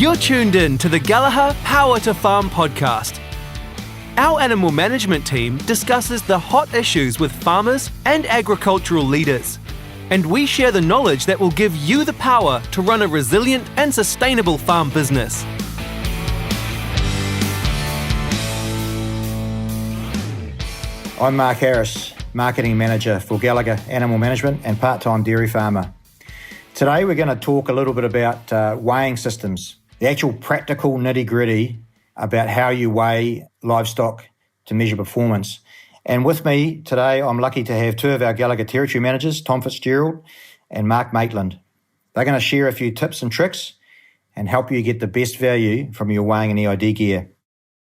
You're tuned in to the Gallagher Power To Farm podcast. Our animal management team discusses the hot issues with farmers and agricultural leaders, and we share the knowledge that will give you the power to run a resilient and sustainable farm business. I'm Mark Harris, Marketing Manager for Gallagher Animal Management and part-time dairy farmer. Today we're going to talk a little bit about weighing systems, the actual practical nitty-gritty about how you weigh livestock to measure performance. And with me today, I'm lucky to have two of our Gallagher Territory Managers, Tom Fitzgerald and Mark Maitland. They're going to share a few tips and tricks and help you get the best value from your weighing and EID gear.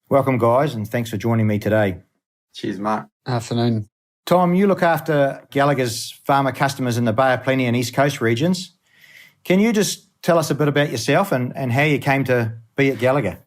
Welcome, guys, and thanks for joining me today. Cheers, Mark. Afternoon. Tom, you look after Gallagher's farmer customers in the Bay of Plenty and East Coast regions. Can you just tell us a bit about yourself and how you came to be at Gallagher?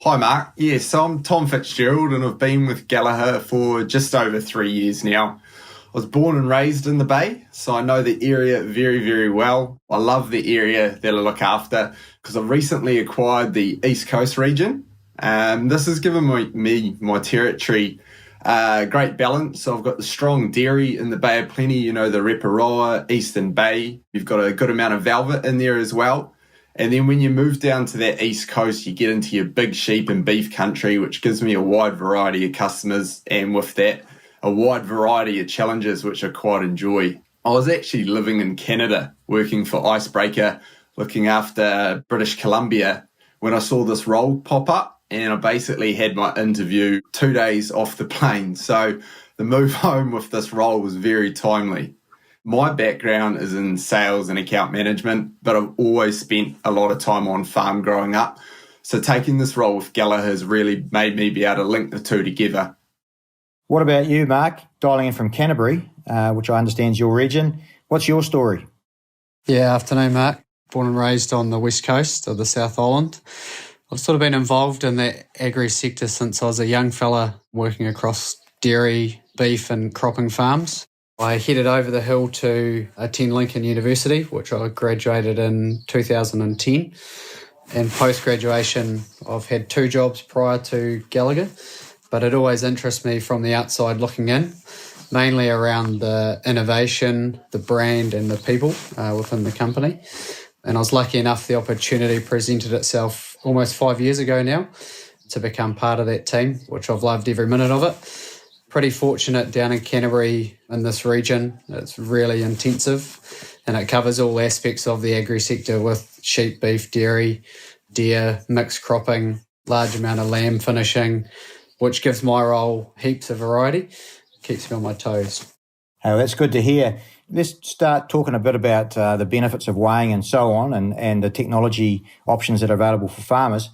Hi, Mark. Yes, I'm Tom Fitzgerald and I've been with Gallagher for just over 3 years now. I was born and raised in the Bay, so I know the area very, very well. I love the area that I look after because I've recently acquired the East Coast region. This has given me my territory great balance. So I've got the strong dairy in the Bay of Plenty, you know, the Reparoa, Eastern Bay. You've got a good amount of velvet in there as well. And then when you move down to that East Coast, you get into your big sheep and beef country, which gives me a wide variety of customers. And with that, a wide variety of challenges, which I quite enjoy. I was actually living in Canada, working for Icebreaker, looking after British Columbia, when I saw this role pop up. And I basically had my interview 2 days off the plane. So the move home with this role was very timely. My background is in sales and account management, but I've always spent a lot of time on farm growing up. So taking this role with Gallagher has really made me be able to link the two together. What about you, Mark? Dialing in from Canterbury, which I understand is your region. What's your story? Yeah, afternoon, Mark. Born and raised on the west coast of the South Island. I've sort of been involved in the agri sector since I was a young fella working across dairy, beef and cropping farms. I headed over the hill to attend Lincoln University, which I graduated in 2010. And post-graduation, I've had 2 jobs prior to Gallagher, but it always interests me from the outside looking in, mainly around the innovation, the brand and the people within the company. And I was lucky enough the opportunity presented itself almost 5 years ago now to become part of that team, which I've loved every minute of it. Pretty fortunate down in Canterbury in this region. It's really intensive and it covers all aspects of the agri sector with sheep, beef, dairy, deer, mixed cropping, large amount of lamb finishing, which gives my role heaps of variety, keeps me on my toes. Oh, that's good to hear. Let's start talking a bit about the benefits of weighing and so on and the technology options that are available for farmers.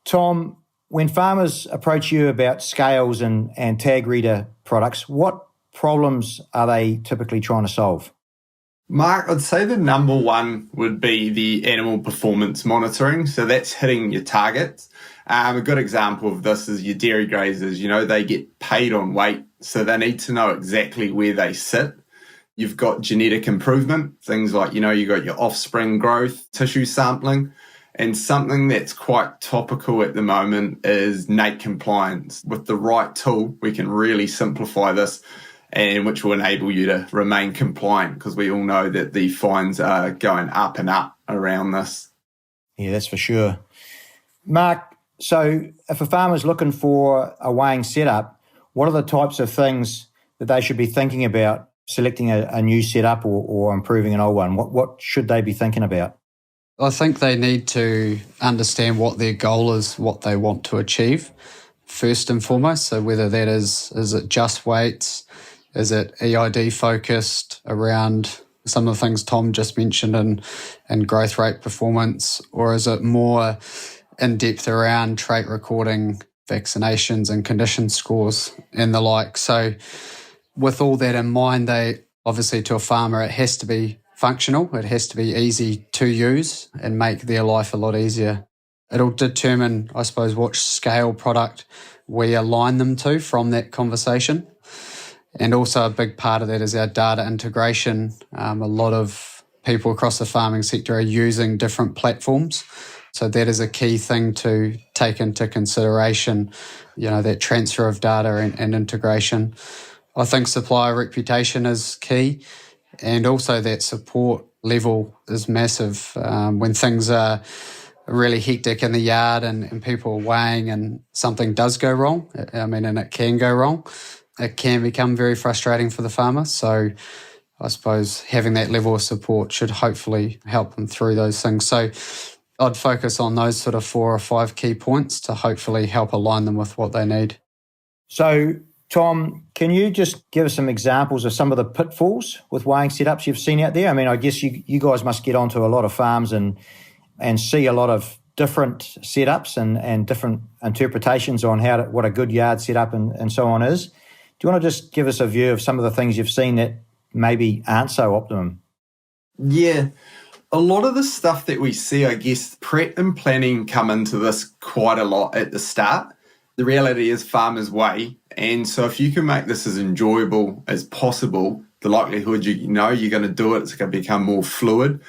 Tom, when farmers approach you about scales and tag reader products, what problems are they typically trying to solve? Mark, I'd say the number one would be the animal performance monitoring. So that's hitting your targets. A good example of this is your dairy grazers. You know, they get paid on weight, so they need to know exactly where they sit. You've got genetic improvement, things like, you know, you got your offspring growth, tissue sampling, and something that's quite topical at the moment is NAIT compliance. With the right tool, we can really simplify this, and which will enable you to remain compliant because we all know that the fines are going up and up around this. Yeah, that's for sure. Mark, so if a farmer's looking for a weighing setup, what are the types of things that they should be thinking about selecting a new setup or improving an old one? What should they be thinking about? I think they need to understand what their goal is, what they want to achieve, first and foremost. So whether that is it just weights, is it EID focused around some of the things Tom just mentioned and growth rate performance, or is it more in-depth around trait recording, vaccinations and condition scores and the like? So with all that in mind, they obviously to a farmer, it has to be functional. It has to be easy to use and make their life a lot easier. It'll determine, I suppose, what scale product we align them to from that conversation. And also a big part of that is our data integration. A lot of people across the farming sector are using different platforms So that is a key thing to take into consideration, that transfer of data and integration. I think supplier reputation is key, and also that support level is massive. When things are really hectic in the yard and people are weighing and something does go wrong, and it can go wrong, it can become very frustrating for the farmer. So I suppose having that level of support should hopefully help them through those things. So I'd focus on those sort of 4 or 5 key points to hopefully help align them with what they need. So, Tom, can you just give us some examples of some of the pitfalls with weighing setups you've seen out there? I guess you guys must get onto a lot of farms and see a lot of different setups and different interpretations on what a good yard setup and so on is. Do you want to just give us a view of some of the things you've seen that maybe aren't so optimum? Yeah. A lot of the stuff that we see, I guess, prep and planning come into this quite a lot at the start. The reality is farmers weigh, and so if you can make this as enjoyable as possible, the likelihood you're going to do it's going to become more fluid.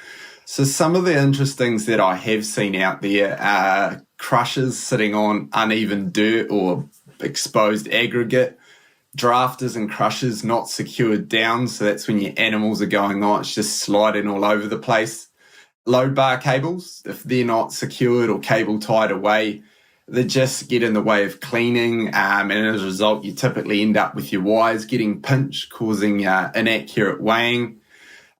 So some of the interesting things that I have seen out there are crushers sitting on uneven dirt or exposed aggregate, drafters and crushers not secured down, so that's when your animals are going on, it's just sliding all over the place. Load bar cables, if they're not secured or cable tied away, they just get in the way of cleaning, and as a result you typically end up with your wires getting pinched, causing inaccurate weighing.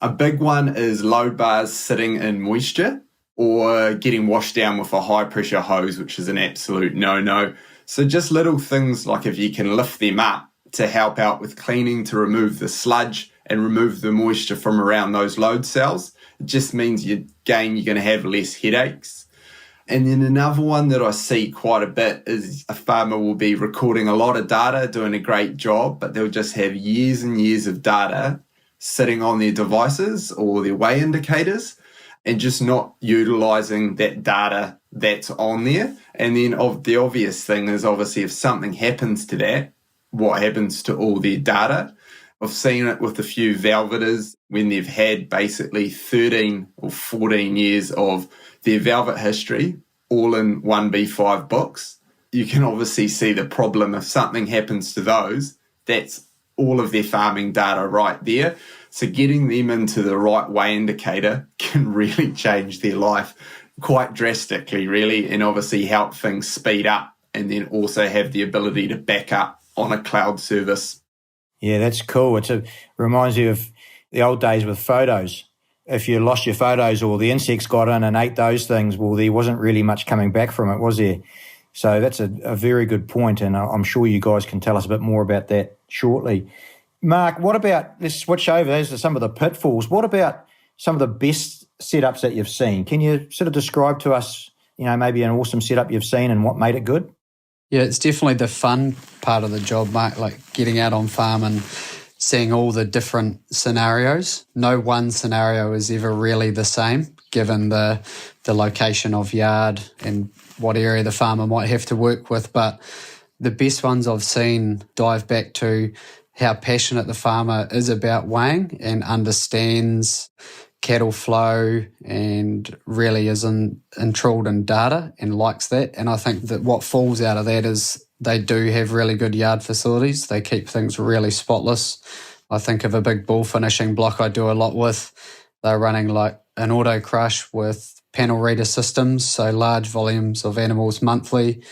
A big one is load bars sitting in moisture or getting washed down with a high pressure hose, which is an absolute no-no. So just little things like if you can lift them up to help out with cleaning, to remove the sludge and remove the moisture from around those load cells, it just means you're going to have less headaches. And then another one that I see quite a bit is a farmer will be recording a lot of data, doing a great job, but they'll just have years and years of data sitting on their devices or their weigh indicators and just not utilising that data that's on there. And then the obvious thing is obviously if something happens to that, what happens to all their data? I've seen it with a few velveters when they've had basically 13 or 14 years of their velvet history all in 1B5 books. You can obviously see the problem. If something happens to those, that's all of their farming data right there. So getting them into the right weigh indicator can really change their life quite drastically, really, and obviously help things speed up and then also have the ability to back up on a cloud service. Yeah, that's cool. It reminds you of the old days with photos. If you lost your photos or the insects got in and ate those things, well, there wasn't really much coming back from it, was there? So that's a very good point, and I'm sure you guys can tell us a bit more about that shortly. Mark, let's switch over. Those are some of the pitfalls. What about some of the best setups that you've seen? Can you sort of describe to us, maybe an awesome setup you've seen and what made it good? Yeah, it's definitely the fun part of the job, Mark, like getting out on farm and seeing all the different scenarios. No one scenario is ever really the same, given the location of yard and what area the farmer might have to work with. But the best ones I've seen dive back to how passionate the farmer is about weighing and understands cattle flow and really is enthralled in data and likes that. And I think that what falls out of that is they do have really good yard facilities. They keep things really spotless. I think of a big bull finishing block I do a lot with. They're running like an auto crush with panel reader systems, so large volumes of animals monthly,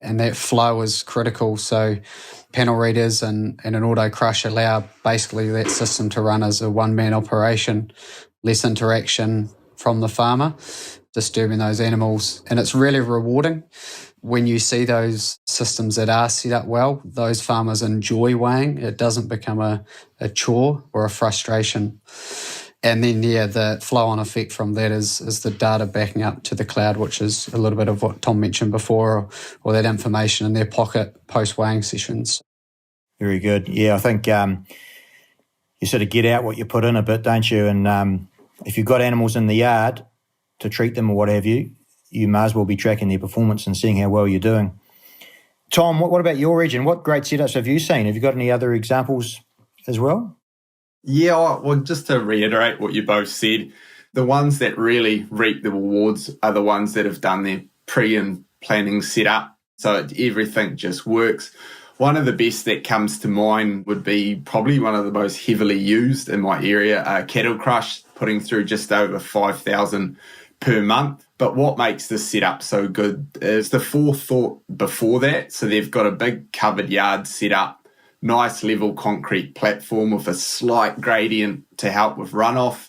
and that flow is critical. So panel readers and an auto crush allow basically that system to run as a one-man operation, less interaction from the farmer, disturbing those animals. And it's really rewarding when you see those systems that are set up well. Those farmers enjoy weighing. It doesn't become a chore or a frustration. And then, the flow-on effect from that is the data backing up to the cloud, which is a little bit of what Tom mentioned before, or that information in their pocket post-weighing sessions. Very good. Yeah, I think you sort of get out what you put in a bit, don't you? And if you've got animals in the yard to treat them or what have you, you may as well be tracking their performance and seeing how well you're doing. Tom, what about your region? What great setups have you seen? Have you got any other examples as well? Yeah, well, just to reiterate what you both said, The ones that really reap the rewards are the ones that have done their pre and planning setup, so everything just works. One of the best that comes to mind would be probably one of the most heavily used in my area, cattle crush, putting through just over 5,000 per month. But what makes this setup so good is the forethought before that. So they've got a big covered yard set up, nice level concrete platform with a slight gradient to help with runoff.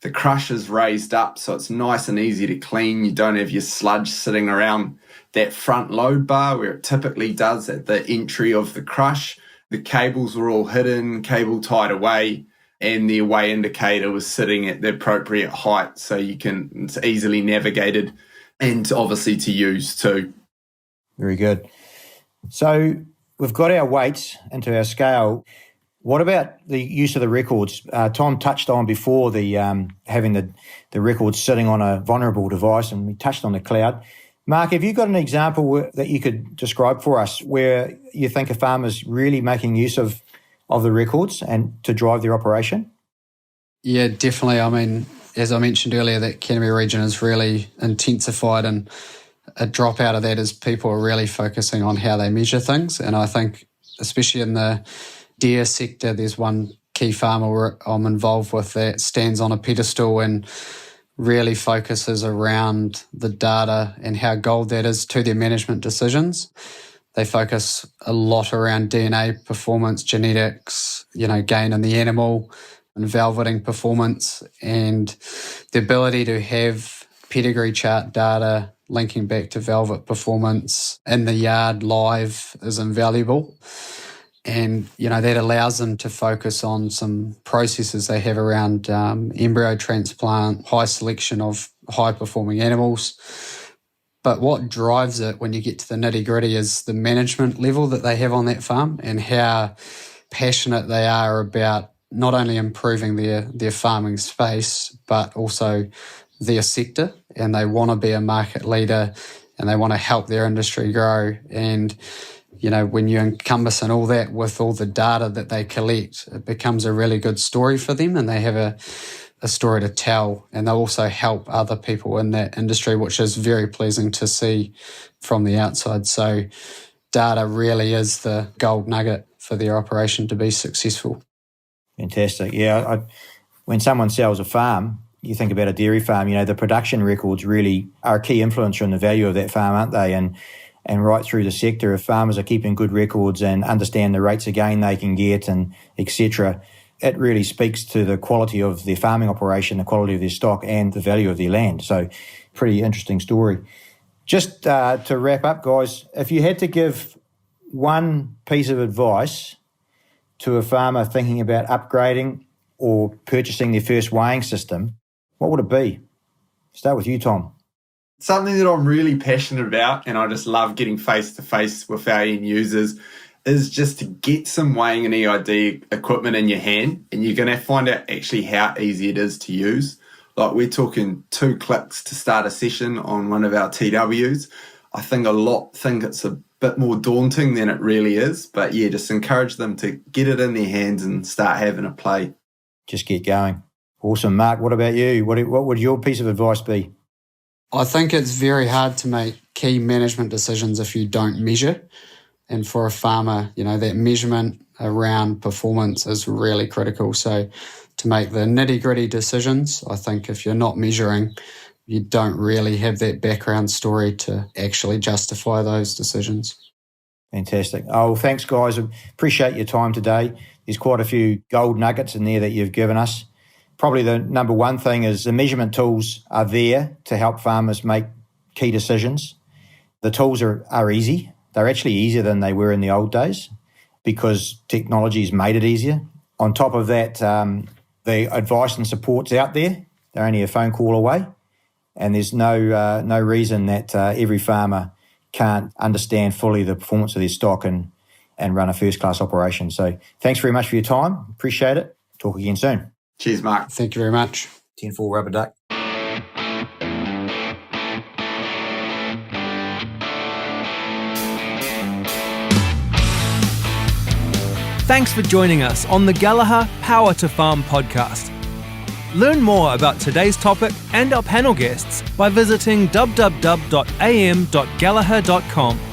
The crush is raised up, so it's nice and easy to clean. You don't have your sludge sitting around that front load bar where it typically does at the entry of the crush. The cables were all hidden, cable tied away, and the away indicator was sitting at the appropriate height, so it's easily navigated and obviously to use too. Very good. So we've got our weights into our scale. What about the use of the records? Tom touched on before the having the records sitting on a vulnerable device, and we touched on the cloud. Mark, have you got an example that you could describe for us where you think a farmer's really making use of the records and to drive their operation? Yeah, definitely. I mean, as I mentioned earlier, that Canterbury region is really intensified, and a drop out of that is people are really focusing on how they measure things. And I think, especially in the deer sector, there's one key farmer I'm involved with that stands on a pedestal and really focuses around the data and how gold that is to their management decisions. They focus a lot around DNA performance, genetics, gain in the animal and velveting performance, and the ability to have pedigree chart data linking back to velvet performance in the yard live is invaluable. And, that allows them to focus on some processes they have around embryo transplant, high selection of high-performing animals. But what drives it when you get to the nitty-gritty is the management level that they have on that farm and how passionate they are about not only improving their farming space, but also their sector. And they want to be a market leader and they want to help their industry grow. And when you encompass in all that with all the data that they collect, it becomes a really good story for them, and they have a story to tell, and they'll also help other people in that industry, which is very pleasing to see from the outside. So data really is the gold nugget for their operation to be successful. Fantastic. Yeah, when someone sells a farm, you think about a dairy farm, the production records really are a key influencer in the value of that farm, aren't they? And right through the sector, if farmers are keeping good records and understand the rates of gain they can get and etc., it really speaks to the quality of their farming operation, the quality of their stock and the value of their land. So pretty interesting story. Just to wrap up, guys, if you had to give one piece of advice to a farmer thinking about upgrading or purchasing their first weighing system, what would it be? Start with you, Tom. Something that I'm really passionate about, and I just love getting face-to-face with our end users, is just to get some weighing and EID equipment in your hand, and you're going to find out actually how easy it is to use. Like, we're talking 2 clicks to start a session on one of our TWs. I think a lot think it's a bit more daunting than it really is, but yeah, just encourage them to get it in their hands and start having a play. Just get going. Awesome. Mark, what about you? What would your piece of advice be? I think it's very hard to make key management decisions if you don't measure. And for a farmer, that measurement around performance is really critical. So to make the nitty-gritty decisions, I think if you're not measuring, you don't really have that background story to actually justify those decisions. Fantastic. Oh, thanks, guys. Appreciate your time today. There's quite a few gold nuggets in there that you've given us. Probably the number one thing is the measurement tools are there to help farmers make key decisions. The tools are easy. They're actually easier than they were in the old days because technology's made it easier. On top of that, the advice and support's out there. They're only a phone call away. And there's no reason that every farmer can't understand fully the performance of their stock and run a first-class operation. So thanks very much for your time. Appreciate it. Talk again soon. Cheers, Mark. Thank you very much. 10-4 rubber duck. Thanks for joining us on the Gallagher Power to Farm podcast. Learn more about today's topic and our panel guests by visiting www.am.gallagher.com.